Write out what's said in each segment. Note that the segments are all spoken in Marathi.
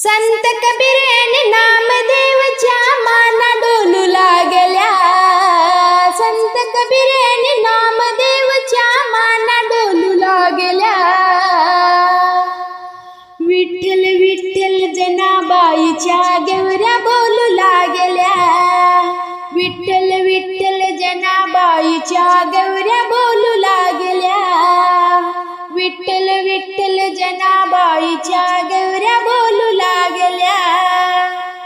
संत कबीरेने नामदेवच्या माना डोलू लागल्या. संत कबीरेने नामदेवच्या माना डोलू लागल्या. विठ्ठल विठ्ठल जनाबाईच्या गौऱ्या बोलू लागल्या. विठ्ठल विठ्ठल जनाबाईच्या गौऱ्या बोलू लागल्या. विठ्ठल विठ्ठल जनाबाईच्या गौऱ्या बोलू लागल्या.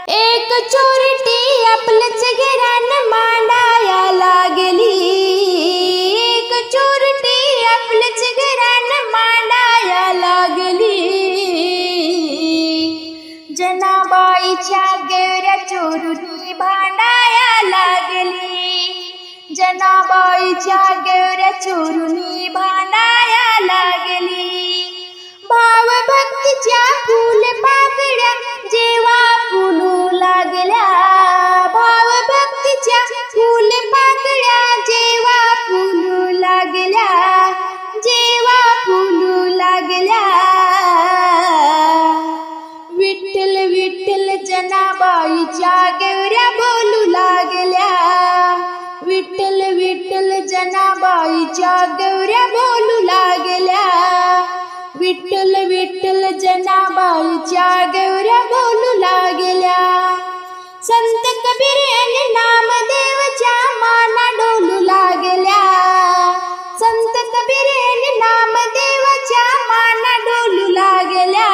एक चोरटी आपलंच घरान मांडाया लागली. एक चोरटी आपलंच घरान मांडाया लागली. जनाबाईच्या गौऱ्या चोरून भांडाया लागली. जनाबाईच्या गौऱ्या चोरून भांडाया लागली. भाव भक्तीच्या फुल पाकळ्या जेव्हा फुलू लागल्या. भाव भक्तीच्या फुल पाकळ्या जेव्हा फुलू लागल्या. जेव्हा फुलू लागल्या. विठ्ठल विठ्ठल जनाबाईच्या गौऱ्या बोलू लागल्या. विठ्ठल विठ्ठल जनाबाईच्या गौऱ्या बोलू लागल्या. विठ्ठल विठ्ठल जनाबाईच्या गौऱ्या बोलू लागल्या. संत कबीरेने नामदेवच्या माना डोलू लागल्या. संत कबीरेने नामदेवाच्या माना डोलू लागल्या.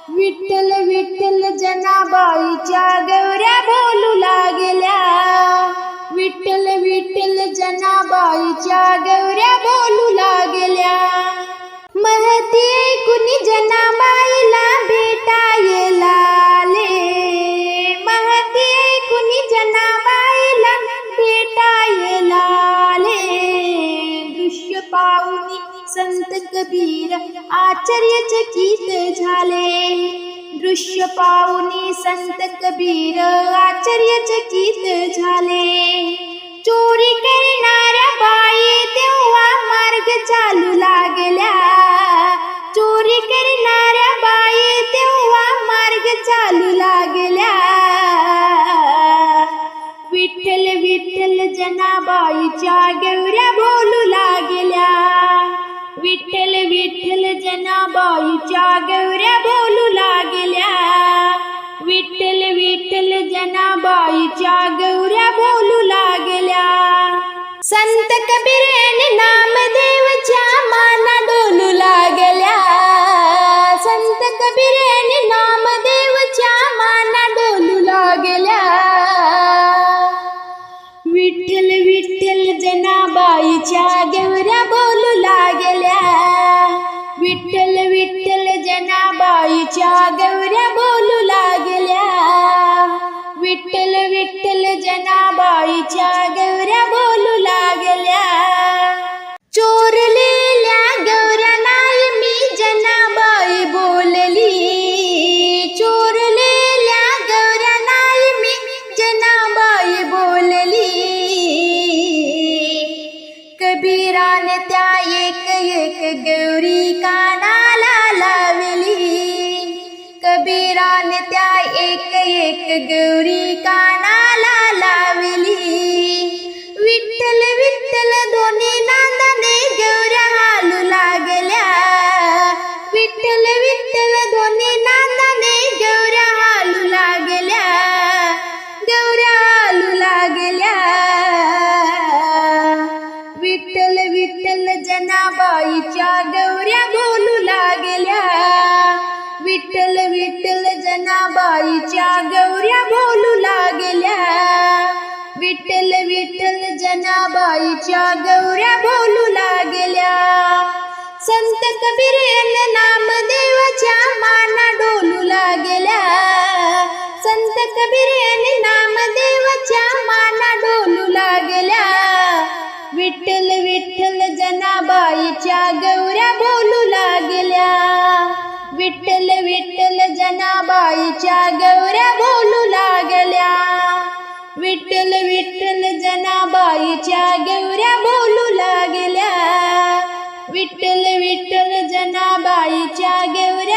विठ्ठल विठ्ठल जनाबाईच्या गौऱ्या बोलू लागल्या. विठ्ठल विठ्ठल जनाबाईच्या गौऱ्या बोलू लागल्या. महती ऐकून जनाबाईला भेटायला आले. महती ऐकून जनाबाईला भेटायला आले. दृश्य पाहून संत कबीर आश्चर्यचकित झाले. दृश्य पाहून संत कबीर आश्चर्यचकित झाले. चोरी करणाऱ्या बाई तेव्हा मार्ग चालू लागल्या. चोरी करणाऱ्या बाई तेव्हा मार्ग चालू लागल्या. विठ्ठल विठ्ठल जनाबाईच्या गौऱ्या बोलू लागल्या. विठ्ठल विठ्ठल जनाबाईच्या गौऱ्या बोलू लागल्या. विठ्ठल विठ्ठल जनाबाईच्या गौऱ्या बोलू लागल्या. संत कबीरेने नामदेवच्या माना डोलू लागल्या. संत कबीरेने नामदेवच्या माना डोलू लागल्या. विठ्ठल विठ्ठल जनाबाईच्या गौऱ्या बोलू लागल्या. विठ्ठल विठ्ठल जनाबाईच्या गौऱ्या बोलू लागल्या. विठ्ठल विठ्ठल जनाबाईच्या गौऱ्या बोलू लागल्या. चोरलेल्या गौऱ्या नाही मी जनाबाई बोलली. चोरलेल्या गौऱ्या नाही मी जनाबाई बोलली. कबीराने त्या एक एक गौरी कानाला लावली. कबीराने त्या एक एक गौरी कानाला लावली. विठ्ठल विठ्ठल दोन्ही नांदाने गौऱ्या हालू लागल्या. विठ्ठल विठ्ठल दोन्ही नांदाने गौऱ्या हालू लागल्या. गौऱ्या हालू लागल्या. विठ्ठल विठ्ठल जनाबाईच्या गौऱ्या बोलू लागल्या. विठ्ठल विठ्ठल जनाबाईच्या गौऱ्या बोलू लागल्या. विठ्ठल विठ्ठल जनाबाईच्या गौऱ्या बोलू लागल्या. संत कबीरेने नामदेवाच्या माना डोलू लागल्या. संत कबीरेने नामदेवाच्या माना डोलू लागल्या. विठ्ठल विठ्ठल जनाबाईच्या गौऱ्या बोलू लागल्या. विठ्ठल विठ्ठल जनाबाईच्या गौऱ्या बोलू लागल्या. विठ्ठल विठ्ठल जनाबाईच्या गौऱ्या बोलू लागल्या. विठ्ठल विठ्ठल जनाबाईच्या गौऱ्या